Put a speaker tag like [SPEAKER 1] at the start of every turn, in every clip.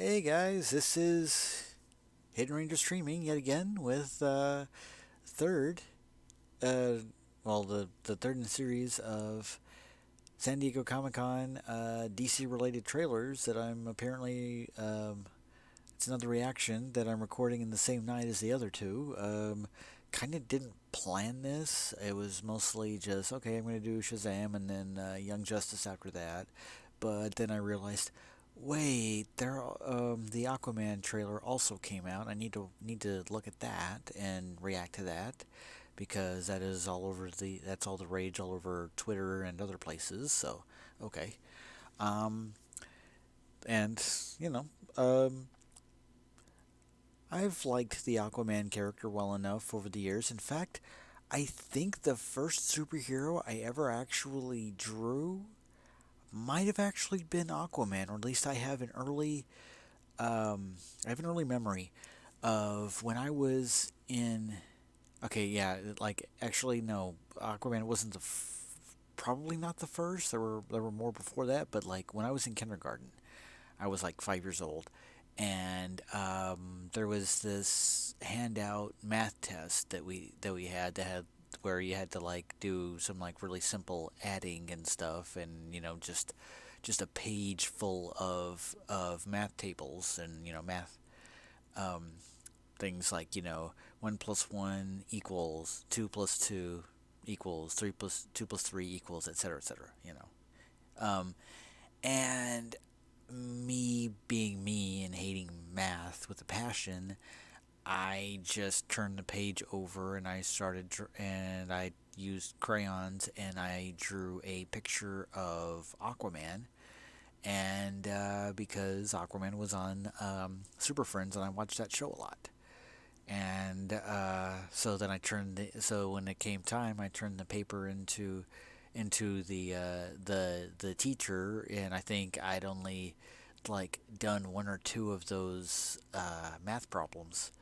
[SPEAKER 1] Hey guys, this is Hidden Ranger streaming yet again with third, uh, the third in the series of San Diego Comic Con DC related trailers that I'm apparently it's another reaction that I'm recording in the same night as the other two. Kind of didn't plan this. It was mostly just okay. I'm going to do Shazam and then Young Justice after that. But then I realized, wait, the Aquaman trailer also came out. I need to look at that and react to that because that's all the rage all over Twitter and other places. So okay, um, and you know, um, I've liked the Aquaman character well enough over the years. In fact, I think the first superhero I ever actually drew might have actually been Aquaman, or at least I have an early memory of when I was in. Okay, yeah, like actually no, Aquaman wasn't probably not the first. There were more before that, but like when I was in kindergarten, I was like 5 years old, and there was this handout math test that we had to have where you had to like do some like really simple adding and stuff, and just a page full of math tables and math um, things like 1 plus 1 equals 2 plus 2 equals 3 plus 2 plus 3 equals etc etc. And me being me and hating math with a passion, I just turned the page over and and I used crayons and I drew a picture of Aquaman. And because Aquaman was on Super Friends and I watched that show a lot. And so then so when it came time, I turned the paper into the teacher, and I think I'd only like done one or two of those math problems,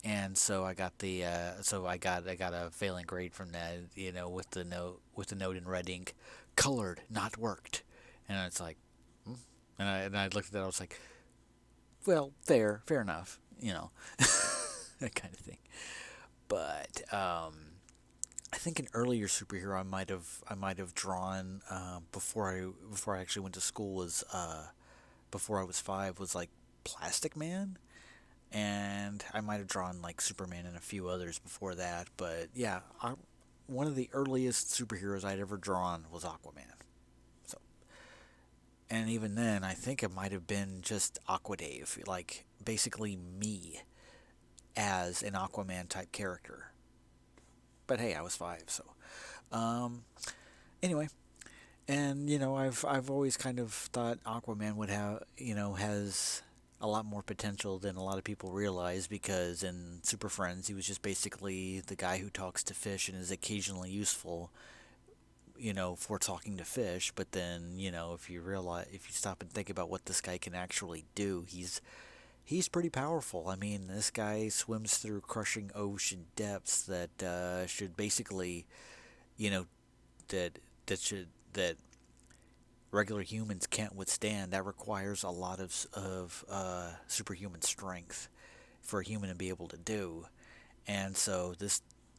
[SPEAKER 1] and so I got a failing grade from that, with the note in red ink, colored, not worked, and it's like, hmm? And I looked at that, I was like, well, fair enough, that kind of thing. But I think an earlier superhero I might have drawn before I actually went to school was before I was 5 was like Plastic Man, and I might have drawn like Superman and a few others before that. But yeah, one of the earliest superheroes I'd ever drawn was Aquaman. So, and even then, I think it might have been just Aquadave, like basically me as an Aquaman type character. But hey, I was 5, so um, anyway, and I've always kind of thought Aquaman would have has a lot more potential than a lot of people realize, because in Super Friends he was just basically the guy who talks to fish and is occasionally useful, for talking to fish. But then if you stop and think about what this guy can actually do, he's pretty powerful. I mean, this guy swims through crushing ocean depths that should basically, you know, that that regular humans can't withstand. That requires a lot of superhuman strength for a human to be able to do. And so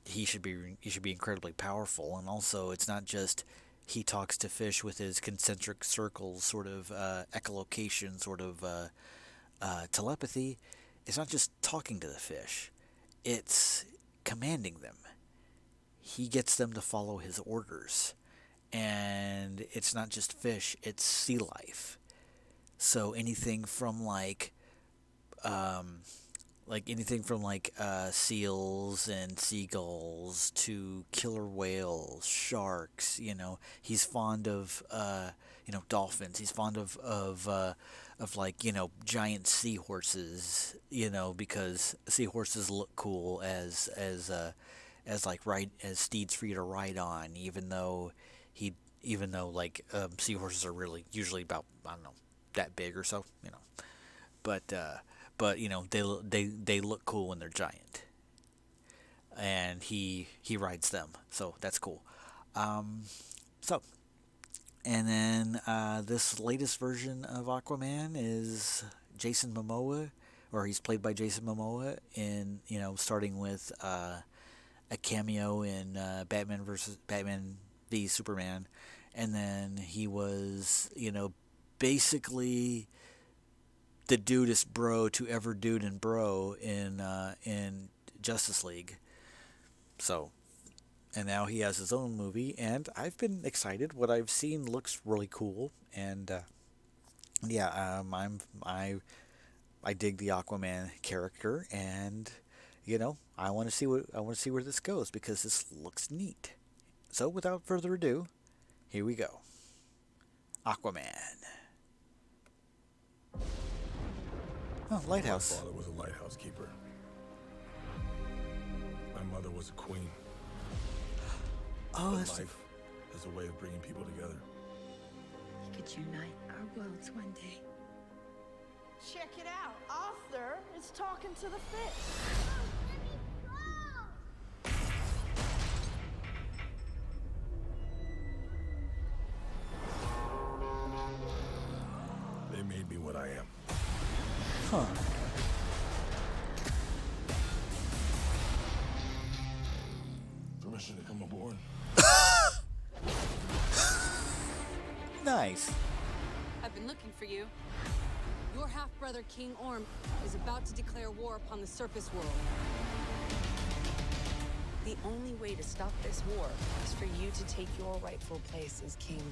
[SPEAKER 1] he should be incredibly powerful. And also, it's not just he talks to fish with his concentric circles, sort of echolocation, sort of telepathy. It's not just talking to the fish; it's commanding them. He gets them to follow his orders, and it's not just fish; it's sea life. So um, anything from seals and seagulls to killer whales, sharks. He's fond of dolphins. He's fond of giant seahorses. Because seahorses look cool as like ride as steeds for you to ride on, he even though seahorses are really usually about, I don't know, that big or so. But they look cool when they're giant, and he rides them, so that's cool. Um, so and then this latest version of Aquaman is Jason Momoa, or he's played by Jason Momoa in, starting with a cameo in Batman v Superman, and then he was, basically the dudest bro to ever dude and bro in Justice League. So, and now he has his own movie, and I've been excited. What I've seen looks really cool, and I dig the Aquaman character, and I want to see where this goes because this looks neat. So, without further ado, here we go. Aquaman. Oh, lighthouse.
[SPEAKER 2] My father was a lighthouse keeper. My mother was a queen.
[SPEAKER 1] Oh, that's...
[SPEAKER 2] Life is a way of bringing people together.
[SPEAKER 3] We could unite our worlds one day.
[SPEAKER 4] Check it out. Arthur is talking to the fish.
[SPEAKER 2] They made me what I am.
[SPEAKER 1] Huh.
[SPEAKER 2] Permission to come aboard.
[SPEAKER 1] Nice.
[SPEAKER 5] I've been looking for you. Your half-brother, King Orm, is about to declare war upon the surface world.
[SPEAKER 3] The only way to stop this war is for you to take your rightful place as king.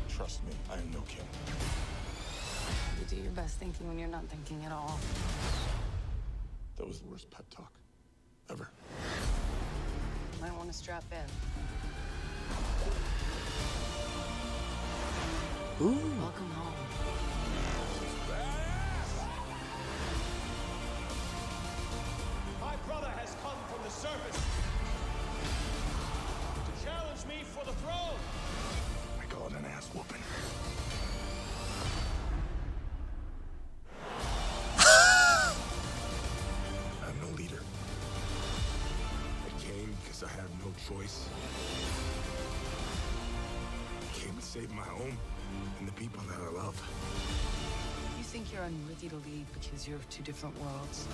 [SPEAKER 2] Trust me, I am no king.
[SPEAKER 3] You do your best thinking when you're not thinking at all.
[SPEAKER 2] That was the worst pep talk ever.
[SPEAKER 3] You might want to strap in.
[SPEAKER 1] Ooh.
[SPEAKER 3] Welcome home.
[SPEAKER 6] My brother has come from the surface to challenge me for the throne.
[SPEAKER 2] I call it an ass whooping. I'm no leader. I came because I had no choice. I came to save my home and the people that I love.
[SPEAKER 3] You think you're unworthy to lead because you're of two different worlds.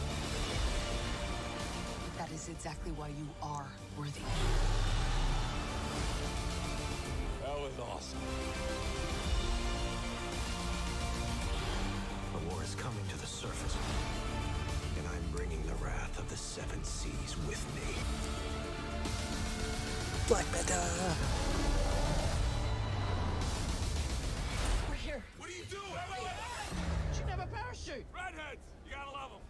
[SPEAKER 3] That is exactly why you are worthy.
[SPEAKER 6] That was awesome.
[SPEAKER 7] The war is coming to the surface, and I'm bringing the wrath of the seven seas with me.
[SPEAKER 1] Black Panther.
[SPEAKER 4] We're here.
[SPEAKER 6] What are you doing?
[SPEAKER 4] You should have a parachute.
[SPEAKER 6] Redheads, you gotta love them.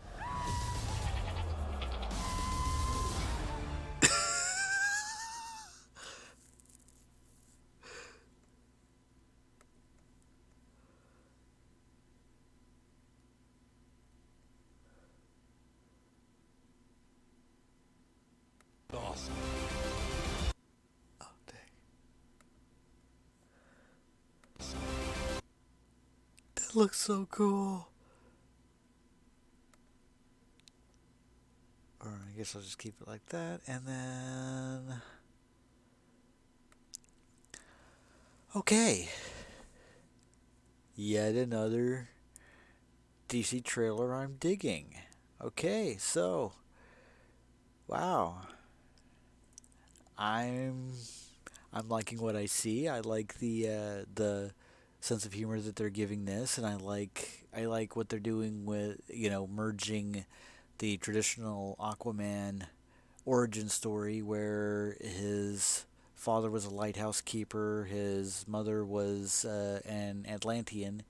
[SPEAKER 6] Awesome.
[SPEAKER 1] Oh, dang. That looks so cool. Or I guess I'll just keep it like that, and then... Okay. Yet another DC trailer I'm digging. Okay, so... Wow. I'm liking what I see. I like the sense of humor that they're giving this, and I like what they're doing with, merging the traditional Aquaman origin story where his father was a lighthouse keeper, his mother was an Atlantean,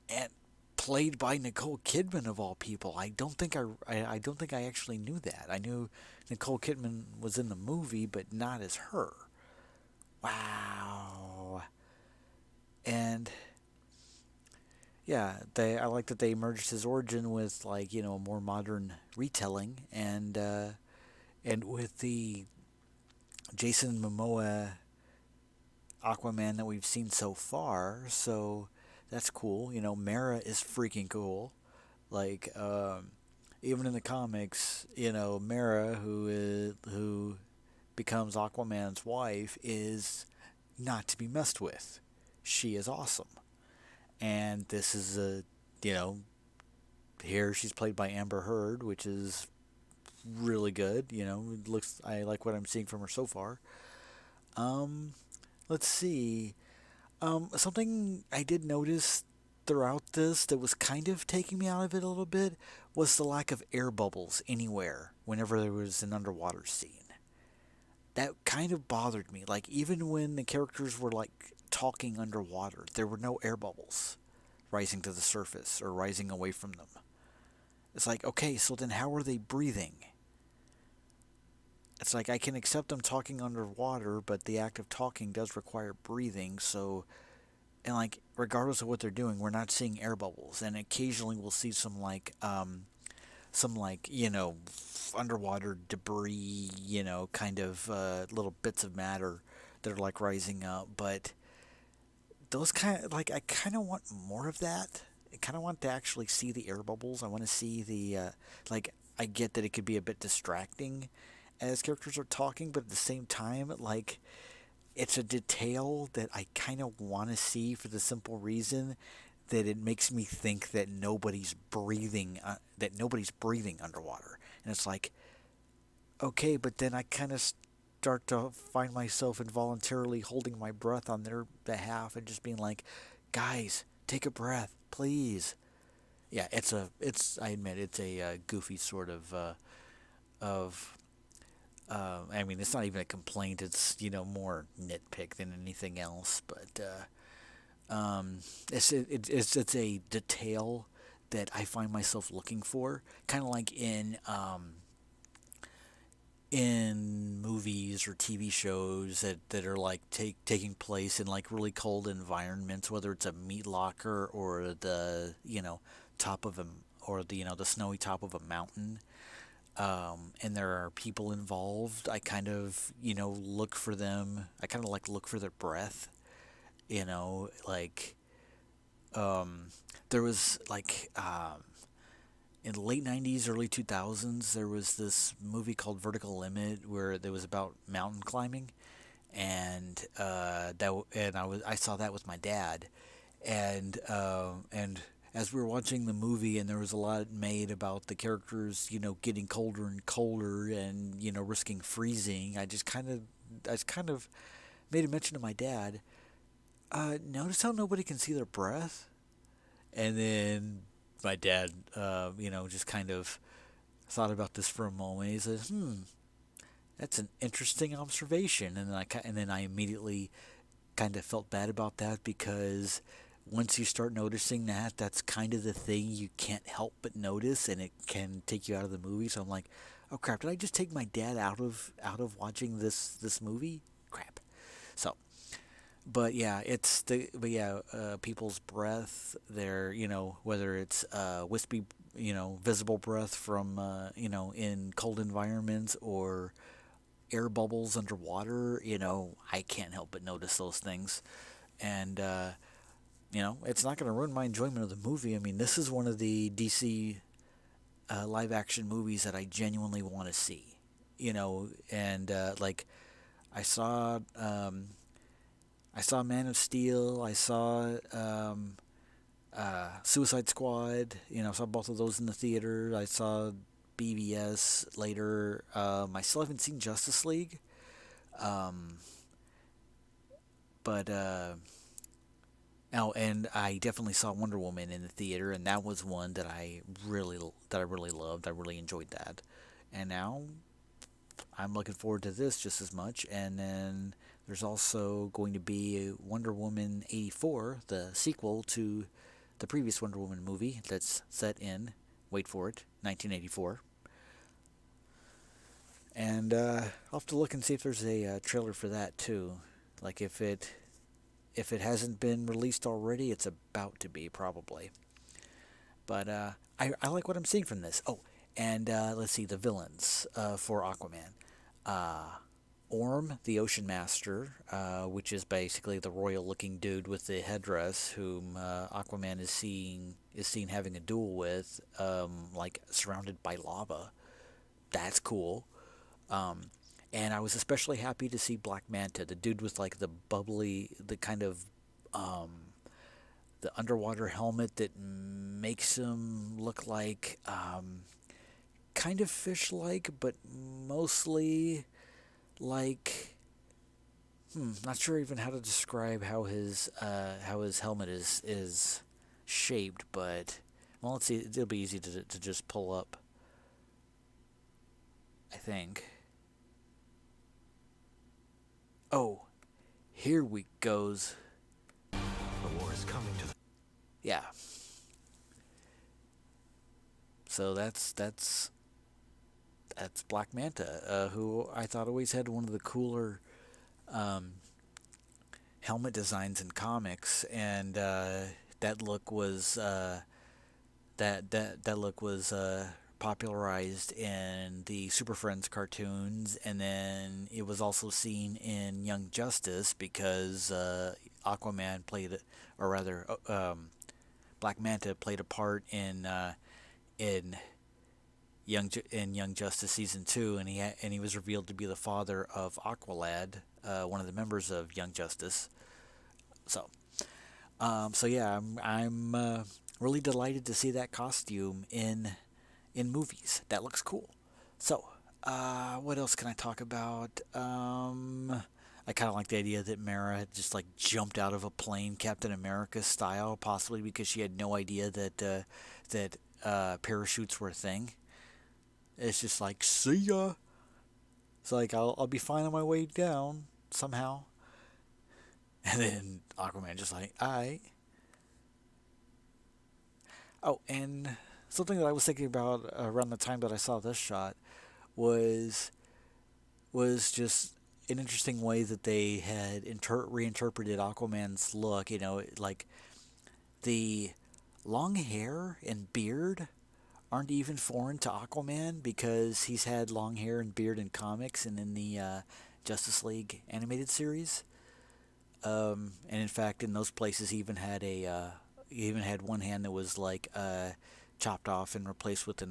[SPEAKER 1] and played by Nicole Kidman of all people. I don't think I actually knew that. I knew Nicole Kidman was in the movie, but not as her. Wow. And yeah, I like that they merged his origin with a more modern retelling, and with the Jason Momoa Aquaman that we've seen so far. So that's cool. Mara is freaking cool. Even in the comics, Mara, who becomes Aquaman's wife, is not to be messed with. She is awesome. And this is you know, here she's played by Amber Heard, which is really good. It looks, I like what I'm seeing from her so far. Um, let's see. Something I did notice throughout this that was kind of taking me out of it a little bit was the lack of air bubbles anywhere whenever there was an underwater scene. That kind of bothered me. Like, even when the characters were, like, talking underwater, there were no air bubbles rising to the surface or rising away from them. It's like, okay, so then how are they breathing? It's like, I can accept them talking underwater, but the act of talking does require breathing, so, and like, regardless of what they're doing, we're not seeing air bubbles, and occasionally we'll see some like, underwater debris, kind of, little bits of matter that are like rising up, but those kind of, like, I kind of want more of that. I kind of want to actually see the air bubbles. I want to see the, like, I get that it could be a bit distracting as characters are talking, but at the same time, like, it's a detail that I kind of want to see for the simple reason that it makes me think that nobody's breathing underwater. And it's like, okay, but then I kind of start to find myself involuntarily holding my breath on their behalf and just being like, guys, take a breath, please. Yeah, I admit, it's a goofy sort of I mean, it's not even a complaint. It's, more nitpick than anything else. But it's a detail that I find myself looking for, kind of like in movies or TV shows that are like taking place in like really cold environments, whether it's a meat locker or the top of a or the snowy top of a mountain. And there are people involved. I kind of look for them. I kind of like look for their breath. Like there was like in the late 90s, early 2000s, there was this movie called Vertical Limit where there was about mountain climbing, and I saw that with my dad, and as we were watching the movie, and there was a lot made about the characters, getting colder and colder, and risking freezing. I kind of made a mention to my dad. Notice how nobody can see their breath, and then my dad, just kind of thought about this for a moment. He says, that's an interesting observation. And then I immediately kind of felt bad about that, because once you start noticing that, that's kind of the thing you can't help but notice, and it can take you out of the movie. So I'm like, oh crap, did I just take my dad out of watching this movie? Crap. So, but yeah, people's breath, their, whether it's wispy, visible breath from, in cold environments, or air bubbles underwater, I can't help but notice those things. And, it's not going to ruin my enjoyment of the movie. I mean, this is one of the DC live action movies that I genuinely want to see, and like I saw Man of Steel, I saw Suicide Squad, I saw both of those in the theater. I saw BVS later. I still haven't seen Justice League, but and I definitely saw Wonder Woman in the theater, and that was one that I really loved. I really enjoyed that, and now I'm looking forward to this just as much. And then there's also going to be Wonder Woman 84, the sequel to the previous Wonder Woman movie that's set in, wait for it, 1984. And I'll have to look and see if there's a trailer for that too. Like if it hasn't been released already, it's about to be, probably. But I like what I'm seeing from this. Oh, and let's see, the villains for Aquaman. Orm, the Ocean Master, which is basically the royal-looking dude with the headdress, whom Aquaman is seen having a duel with, like surrounded by lava. That's cool. And I was especially happy to see Black Manta, the dude with like the bubbly, the kind of underwater helmet that makes him look like kind of fish-like, but mostly like not sure even how to describe how his helmet is shaped, but well, let's see. It'll be easy to just pull up, I think. Oh, here we goes.
[SPEAKER 7] The war is coming to the...
[SPEAKER 1] Yeah. So that's Black Manta, who I thought always had one of the cooler helmet designs in comics, and that look was that look was popularized in the Super Friends cartoons, and then it was also seen in Young Justice because Aquaman played, or rather, Black Manta played a part in Young Justice season 2, and he was revealed to be the father of Aqualad, one of the members of Young Justice. So yeah, I'm really delighted to see that costume in movies. That looks cool. So what else can I talk about? I kind of like the idea that Mara had just like jumped out of a plane, Captain America style, possibly because she had no idea that parachutes were a thing. It's just like, see ya. It's like, I'll be fine on my way down somehow. And then Aquaman just like, alright. Oh, and something that I was thinking about around the time that I saw this shot was just an interesting way that they had reinterpreted Aquaman's look. You know, like the long hair and beard aren't even foreign to Aquaman because he's had long hair and beard in comics and in the Justice League animated series. And in fact, in those places, he even had one hand that was like chopped off and replaced with a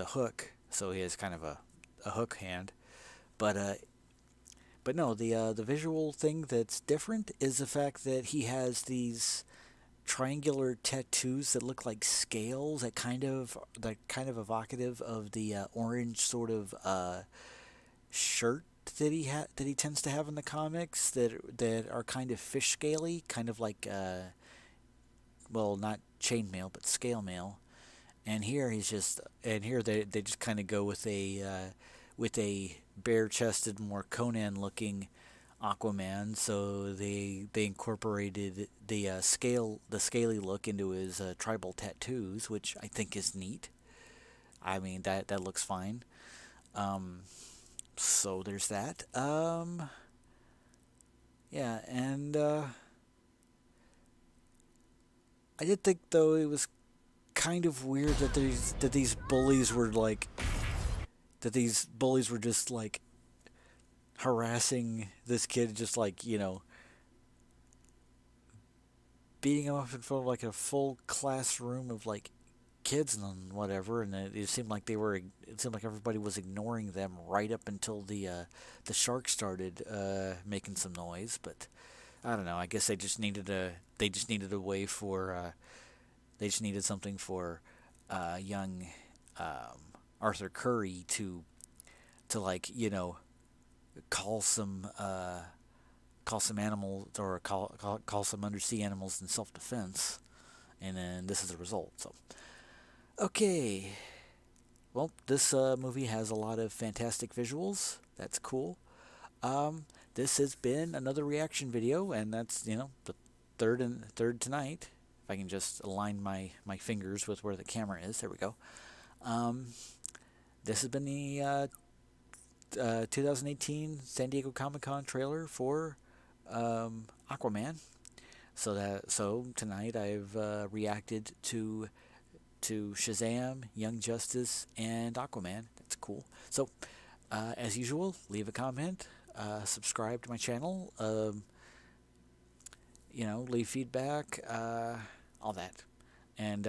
[SPEAKER 1] hook. So he has kind of a hook hand. But no, the visual thing that's different is the fact that he has these triangular tattoos that look like scales, that kind of evocative of the orange sort of shirt that he tends to have in the comics, that are kind of fish scaly, kind of like well, not chainmail but scale mail. And here they just kind of go with a bare-chested, more Conan-looking Aquaman. So they incorporated the scaly look into his tribal tattoos, which I think is neat. I mean, that looks fine. So there's that. Yeah, and I did think though it was kind of weird that these bullies were just like harassing this kid, just like, you know, beating him up in front of like a full classroom of like kids and whatever, and it seemed like everybody was ignoring them right up until the shark started making some noise. But I don't know, I guess they just needed a way for they just needed something for young Arthur Curry to like, you know, call some animals, or call some undersea animals in self-defense, and then this is the result. So okay, well, this movie has a lot of fantastic visuals. That's cool. This has been another reaction video, and that's, you know, the third tonight. If I can just align my fingers with where the camera is. There we go. This has been the 2018 San Diego Comic-Con trailer for Aquaman. So tonight I've reacted to Shazam, Young Justice, and Aquaman. That's cool. So as usual, leave a comment, subscribe to my channel, you know, leave feedback, all that, and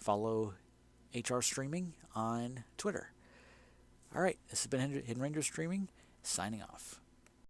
[SPEAKER 1] follow HR Streaming on Twitter. All right, this has been Hidden Ranger Streaming, signing off.